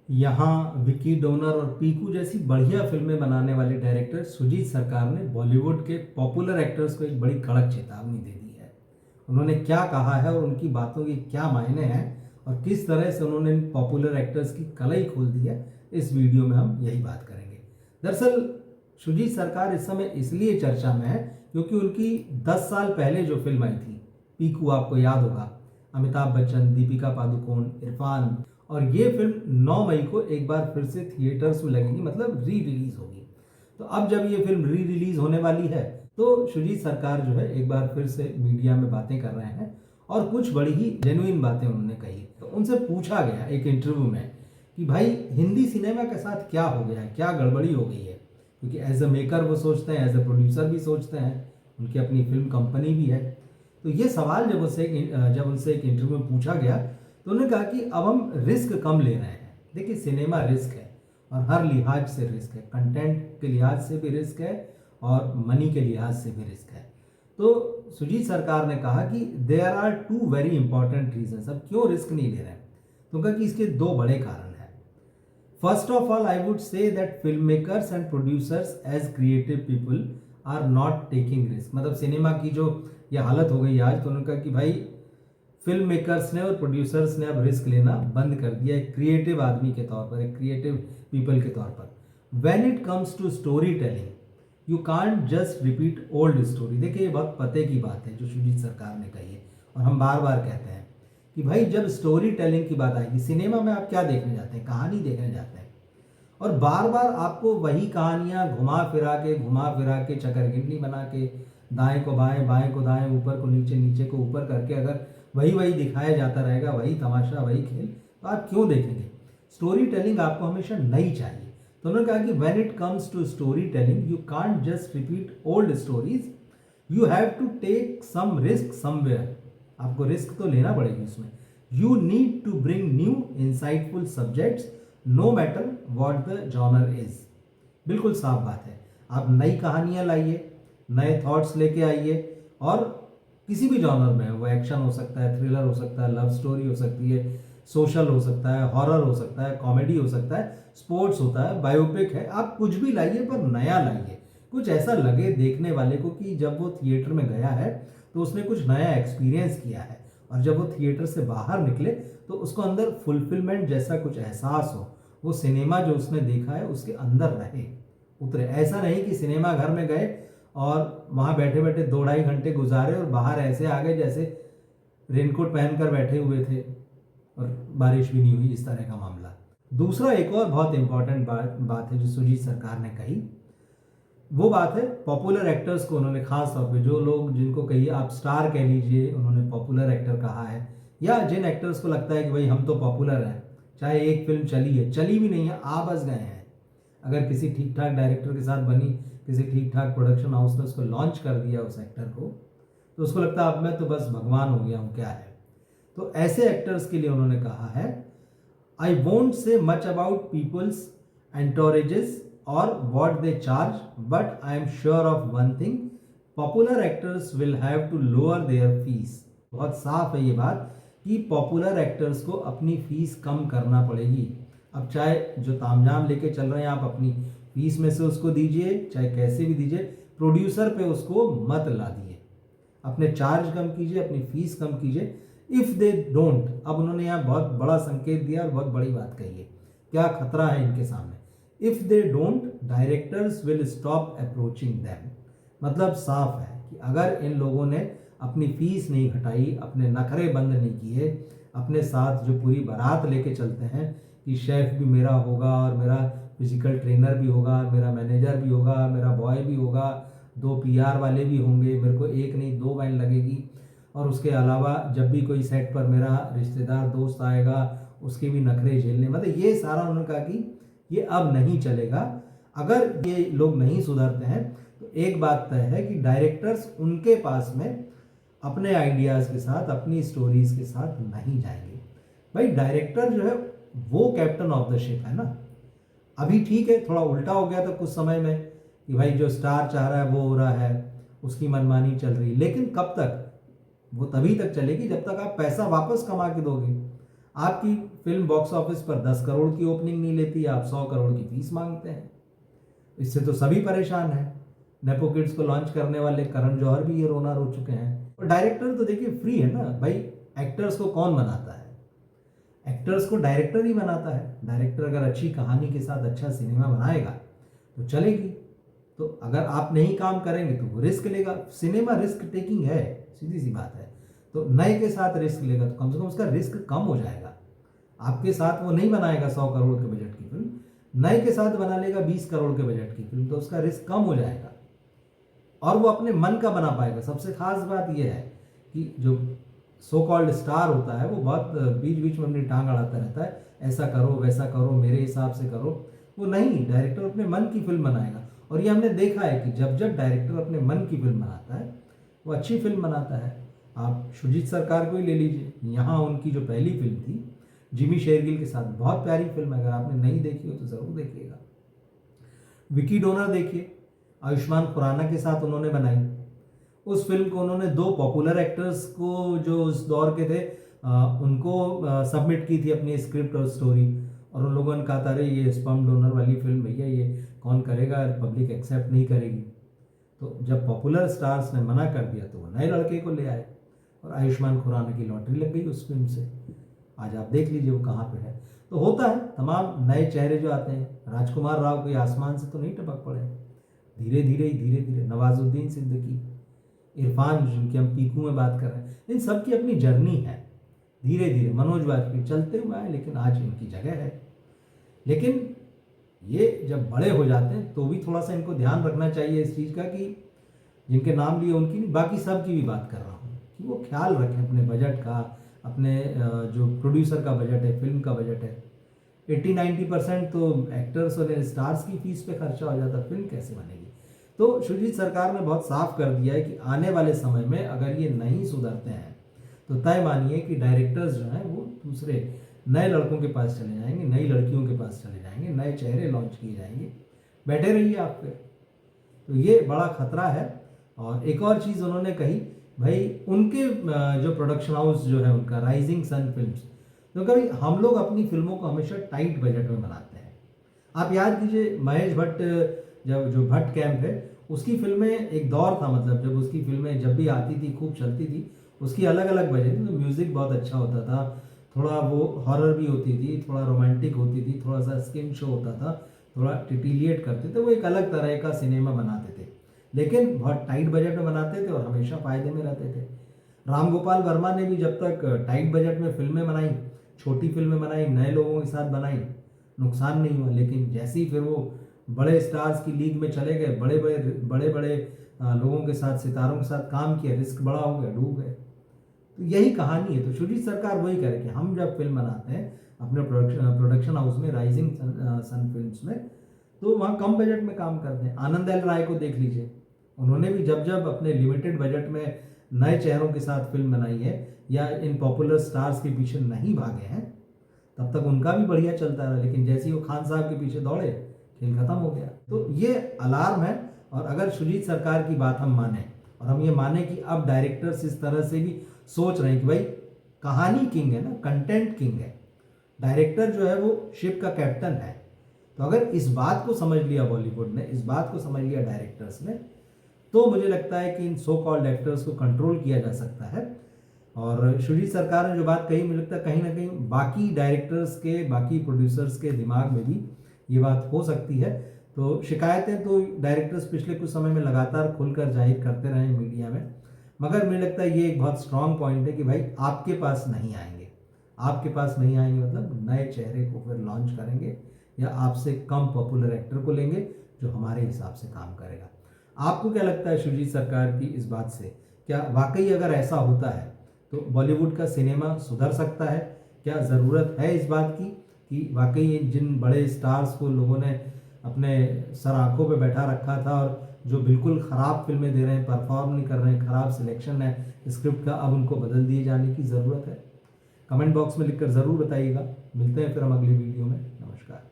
यहाँ विकी डोनर और पीकू जैसी बढ़िया फिल्में बनाने वाले डायरेक्टर सुजीत सरकार ने बॉलीवुड के पॉपुलर एक्टर्स को एक बड़ी कड़क चेतावनी दे दी है। उन्होंने क्या कहा है और उनकी बातों के क्या मायने हैं और किस तरह से उन्होंने इन पॉपुलर एक्टर्स की कलई खोल दी है, इस वीडियो में हम यही बात करेंगे। दरअसल सुजीत सरकार इस समय इसलिए चर्चा में है क्योंकि उनकी 10 साल पहले जो फिल्म आई थी पीकू, आपको याद होगा, अमिताभ बच्चन, दीपिका पादुकोण, इरफान, और ये फिल्म 9 मई को एक बार फिर से थिएटर्स में लगेगी, मतलब री रिलीज होगी। तो अब जब ये फिल्म री रिलीज होने वाली है तो सुजीत सरकार जो है एक बार फिर से मीडिया में बातें कर रहे हैं और कुछ बड़ी ही जेन्युइन बातें उन्होंने कही। तो उनसे पूछा गया एक इंटरव्यू में कि भाई हिंदी सिनेमा के साथ क्या हो गया है, क्या गड़बड़ी हो गई है, क्योंकि एज अ मेकर वो सोचते हैं, एज अ प्रोड्यूसर भी सोचते हैं, उनकी अपनी फिल्म कंपनी भी है। तो ये सवाल जब उनसे एक इंटरव्यू में पूछा गया तो उन्होंने कहा कि अब हम रिस्क कम ले रहे हैं। देखिए, सिनेमा रिस्क है और हर लिहाज से रिस्क है, कंटेंट के लिहाज से भी रिस्क है और मनी के लिहाज से भी रिस्क है। तो सुजीत सरकार ने कहा कि there are two very important reasons. अब क्यों रिस्क नहीं ले रहे हैं, तो कहा कि इसके दो बड़े कारण हैं। First of all I would say that film makers and producers as creative people are not taking risk. मतलब सिनेमा की जो ये हालत हो गई आज, तो उन्होंने कहा कि भाई फिल्म मेकर्स ने और प्रोड्यूसर्स ने अब रिस्क लेना बंद कर दिया एक क्रिएटिव आदमी के तौर पर, एक क्रिएटिव पीपल के तौर पर। When it comes to story telling you can't just repeat old story. देखिए, ये बहुत पते की बात है जो सुजीत सरकार ने कही है और हम बार बार कहते हैं कि भाई जब स्टोरी टेलिंग की बात आएगी, सिनेमा में आप क्या देखने जाते हैं, कहानी देखने जाते हैं, और बार बार आपको वही कहानियां घुमा फिरा के चकरगिंडी बना के, दाएं को बाएं, बाएं को दाएं, ऊपर को नीचे, नीचे को ऊपर करके अगर वही दिखाया जाता रहेगा, वही तमाशा, वही खेल, तो आप क्यों देखेंगे। स्टोरी टेलिंग आपको हमेशा नई चाहिए। तो उन्होंने कहा कि when it comes to story telling you can't just repeat old stories, you have to take some risk somewhere. आपको रिस्क तो लेना पड़ेगी उसमें। You need to bring new insightful subjects no matter what the genre is. बिल्कुल साफ बात है, आप नई कहानियां लाइए, नए थॉट्स लेके आइए, और किसी भी जॉनर में, वो एक्शन हो सकता है, थ्रिलर हो सकता है, लव स्टोरी हो सकती है, सोशल हो सकता है, हॉरर हो सकता है, कॉमेडी हो सकता है, स्पोर्ट्स होता है, बायोपिक है, आप कुछ भी लाइए पर नया लाइए। कुछ ऐसा लगे देखने वाले को कि जब वो थिएटर में गया है तो उसने कुछ नया एक्सपीरियंस किया है, और जब वो थिएटर से बाहर निकले तो उसको अंदर फुलफिलमेंट जैसा कुछ एहसास हो, वो सिनेमा जो उसने देखा है उसके अंदर रहे, उतरे। ऐसा नहीं कि सिनेमा घर में गए और वहाँ बैठे बैठे 2-2.5 घंटे गुजारे और बाहर ऐसे आ गए जैसे रेनकोट पहनकर बैठे हुए थे और बारिश भी नहीं हुई, इस तरह का मामला। दूसरा एक और बहुत इंपॉर्टेंट बात है जो सुजीत सरकार ने कही, वो बात है पॉपुलर एक्टर्स को उन्होंने खास तौर पे, जो लोग जिनको कहिए आप स्टार कह लीजिए, उन्होंने पॉपुलर एक्टर कहा है, या जिन एक्टर्स को लगता है कि भाई हम तो पॉपुलर हैं, चाहे एक फिल्म चली है, चली भी नहीं है, आ बस गए हैं, अगर किसी ठीक ठाक डायरेक्टर के साथ बनी, किसी ठीक ठाक प्रोडक्शन हाउस ने उसको लॉन्च कर दिया उस एक्टर को, तो उसको लगता है अब मैं तो बस भगवान हो गया हूँ, क्या है। तो ऐसे एक्टर्स के लिए उन्होंने कहा है, I won't say much about peoples entourages और what they charge, but I am sure of one thing, popular actors will have to lower their fees. बहुत साफ है ये बात कि पॉपुलर एक्टर्स को अपनी फीस कम करना पड़ेगी। अब चाहे जो तामझाम लेके चल रहे हैं आप अपनी फीस में से उसको दीजिए, चाहे कैसे भी दीजिए, प्रोड्यूसर पे उसको मत ला दिए, अपने चार्ज कम कीजिए, अपनी फीस कम कीजिए। इफ दे डोंट, अब उन्होंने यहाँ बहुत बड़ा संकेत दिया और बहुत बड़ी बात कही है, क्या खतरा है इनके सामने। If they don't directors will stop approaching them. मतलब साफ है कि अगर इन लोगों ने अपनी फीस नहीं घटाई, अपने नखरे बंद नहीं किए, अपने साथ जो पूरी बारात लेके चलते हैं कि शेफ भी मेरा होगा और मेरा फिजिकल ट्रेनर भी होगा, मेरा मैनेजर भी होगा, मेरा बॉय भी होगा, 2 पीआर वाले भी होंगे, मेरे को एक नहीं 2 वैन लगेगी, और उसके अलावा जब भी कोई सेट पर मेरा रिश्तेदार दोस्त आएगा उसके भी नखरे झेलने, मतलब ये सारा उन्होंने कहा कि ये अब नहीं चलेगा। अगर ये लोग नहीं सुधरते हैं तो एक बात तय है कि डायरेक्टर्स उनके पास में अपने आइडियाज़ के साथ, अपनी स्टोरीज के साथ नहीं जाएंगे। भाई डायरेक्टर जो है वो कैप्टन ऑफ द शिप है ना। अभी ठीक है, थोड़ा उल्टा हो गया था कुछ समय में कि भाई जो स्टार चाह रहा है वो हो रहा है, उसकी मनमानी चल रही है, लेकिन कब तक? वो तभी तक चलेगी जब तक आप पैसा वापस कमा के दोगे। आपकी फिल्म बॉक्स ऑफिस पर 10 करोड़ की ओपनिंग नहीं लेती, आप 100 करोड़ की फीस मांगते हैं। इससे तो सभी परेशान हैं। नेपो किड्स को लॉन्च करने वाले करण जौहर भी ये रोना रो चुके हैं। और डायरेक्टर तो देखिए फ्री है ना भाई, एक्टर्स को कौन बनाता है? एक्टर्स को डायरेक्टर ही बनाता है। डायरेक्टर अगर अच्छी कहानी के साथ अच्छा सिनेमा बनाएगा तो चलेगी। तो अगर आप नहीं काम करेंगे तो वो रिस्क लेगा। सिनेमा रिस्क टेकिंग है, सीधी सी बात है। तो नए के साथ रिस्क लेगा तो कम से कम उसका रिस्क कम हो जाएगा। आपके साथ वो नहीं बनाएगा 100 करोड़ के बजट की फिल्म, नए के साथ बना लेगा 20 करोड़ के बजट की फिल्म, तो उसका रिस्क कम हो जाएगा और वो अपने मन का बना पाएगा। सबसे खास बात यह है कि जो सो कॉल्ड स्टार होता है वो बहुत बीच बीच में अपनी टांग अड़ाता रहता है, ऐसा करो वैसा करो मेरे हिसाब से करो। वो नहीं, डायरेक्टर अपने मन की फिल्म बनाएगा। और ये हमने देखा है कि जब जब डायरेक्टर अपने मन की फिल्म बनाता है वो अच्छी फिल्म बनाता है। आप शुजीत सरकार को ही ले लीजिए, यहाँ उनकी जो पहली फिल्म थी जिमी शेरगिल के साथ, बहुत प्यारी फिल्म है। अगर आपने नहीं देखी हो तो ज़रूर देखिएगा। विकी डोनर देखिए, आयुष्मान खुराना के साथ उन्होंने बनाई। उस फिल्म को उन्होंने 2 पॉपुलर एक्टर्स को जो उस दौर के थे उनको सबमिट की थी अपनी स्क्रिप्ट और स्टोरी, और उन लोगों ने कहा था अरे ये स्पर्म डोनर वाली फिल्म भैया ये कौन करेगा, पब्लिक एक्सेप्ट नहीं करेगी। तो जब पॉपुलर स्टार्स ने मना कर दिया तो वो नए लड़के को ले आए और आयुष्मान खुराना की लॉटरी लग गई उस फिल्म से। आज आप देख लीजिए वो कहाँ पे है। तो होता है, तमाम नए चेहरे जो आते हैं, राजकुमार राव कोई आसमान से तो नहीं टपक पड़े, धीरे धीरे नवाजुद्दीन सिद्दीकी, इरफान जिनकी हम पीकू में बात कर रहे हैं, इन सब की अपनी जर्नी है। धीरे धीरे मनोज वाजपेयी चलते हुए आए लेकिन आज इनकी जगह है। लेकिन ये जब बड़े हो जाते हैं तो भी थोड़ा सा इनको ध्यान रखना चाहिए इस चीज़ का कि जिनके नाम लिए उनकी नहीं, बाकी सब की भी बात कर रहा हूँ, कि वो ख्याल रखें अपने बजट का, अपने जो प्रोड्यूसर का बजट है, फिल्म का बजट है। 80-90% तो एक्टर्स और स्टार्स की फीस पे खर्चा हो जाता, फिल्म कैसे बनेगी? तो शुजीत सरकार ने बहुत साफ कर दिया है कि आने वाले समय में अगर ये नहीं सुधरते हैं तो तय मानिए कि डायरेक्टर्स जो हैं वो दूसरे नए लड़कों के पास चले जाएंगे, नई लड़कियों के पास चले जाएंगे, नए चेहरे लॉन्च किए जाएंगे। बैठे रहिए आप पे। तो ये बड़ा खतरा है। और एक और चीज़ उन्होंने कही, भाई उनके जो प्रोडक्शन हाउस जो है उनका राइजिंग सन फिल्म्स, तो कभी हम लोग अपनी फिल्मों को हमेशा टाइट बजट में बनाते हैं। आप याद कीजिए महेश भट्ट, जब जो भट्ट कैंप है उसकी फिल्में एक दौर था, मतलब जब उसकी फिल्में जब भी आती थी खूब चलती थी, उसकी अलग अलग बजट थी। तो म्यूज़िक बहुत अच्छा होता था, थोड़ा वो हॉरर भी होती थी, थोड़ा रोमांटिक होती थी, थोड़ा सा स्किन शो होता था, थोड़ा टिटिलिएट करते थे, वो एक अलग तरह का सिनेमा बनाते थे, लेकिन बहुत टाइट बजट में बनाते थे और हमेशा फ़ायदे में रहते थे। राम गोपाल वर्मा ने भी जब तक टाइट बजट में फिल्में बनाई, छोटी फिल्में बनाई, नए लोगों के साथ बनाई, नुकसान नहीं हुआ। लेकिन जैसे ही फिर वो बड़े स्टार्स की लीग में चले गए, बड़े बड़े लोगों के साथ, सितारों के साथ काम किया, रिस्क बड़ा हो गया, डूब गए। तो यही कहानी है। तो शुजीत सरकार वही करे कि हम जब फिल्म बनाते हैं अपने प्रोडक्शन हाउस में, राइजिंग सन फिल्म्स में, तो वहाँ कम बजट में काम करते हैं। आनंद एल राय को देख लीजिए, उन्होंने भी जब जब अपने लिमिटेड बजट में नए चेहरों के साथ फिल्म बनाई है या इन पॉपुलर स्टार्स के पीछे नहीं भागे हैं, तब तक उनका भी बढ़िया चलता रहा। लेकिन जैसे ही वो खान साहब के पीछे दौड़े, खेल खत्म हो गया। तो ये अलार्म है। और अगर शुजीत सरकार की बात हम माने और हम ये माने कि अब डायरेक्टर्स इस तरह से भी सोच रहे हैं कि भाई कहानी किंग है ना, कंटेंट किंग है, डायरेक्टर जो है वो शिप का कैप्टन है। तो अगर इस बात को समझ लिया बॉलीवुड ने, इस बात को समझ लिया डायरेक्टर्स ने, तो मुझे लगता है कि इन सो कॉल्ड एक्टर्स को कंट्रोल किया जा सकता है। और शुजीत सरकार ने जो बात कही, मुझे लगता है कहीं ना कहीं बाकी डायरेक्टर्स के, बाकी प्रोड्यूसर्स के दिमाग में भी ये बात हो सकती है। तो शिकायतें तो डायरेक्टर्स पिछले कुछ समय में लगातार खुलकर जाहिर करते रहे मीडिया में, मगर मुझे लगता है ये एक बहुत स्ट्रांग पॉइंट है कि भाई आपके पास नहीं आएंगे, आपके पास नहीं आएंगे मतलब नए चेहरे को फिर लॉन्च करेंगे या आपसे कम पॉपुलर एक्टर को लेंगे जो हमारे हिसाब से काम करेगा। आपको क्या लगता है शुजीत सरकार की इस बात से? क्या वाकई अगर ऐसा होता है तो बॉलीवुड का सिनेमा सुधर सकता है? क्या ज़रूरत है इस बात की कि वाकई जिन बड़े स्टार्स को लोगों ने अपने सर आंखों पे बैठा रखा था और जो बिल्कुल ख़राब फिल्में दे रहे हैं, परफॉर्म नहीं कर रहे हैं, ख़राब सिलेक्शन है स्क्रिप्ट का, अब उनको बदल दिए जाने की ज़रूरत है? कमेंट बॉक्स में लिखकर ज़रूर बताइएगा। मिलते हैं फिर हम अगली वीडियो में। नमस्कार।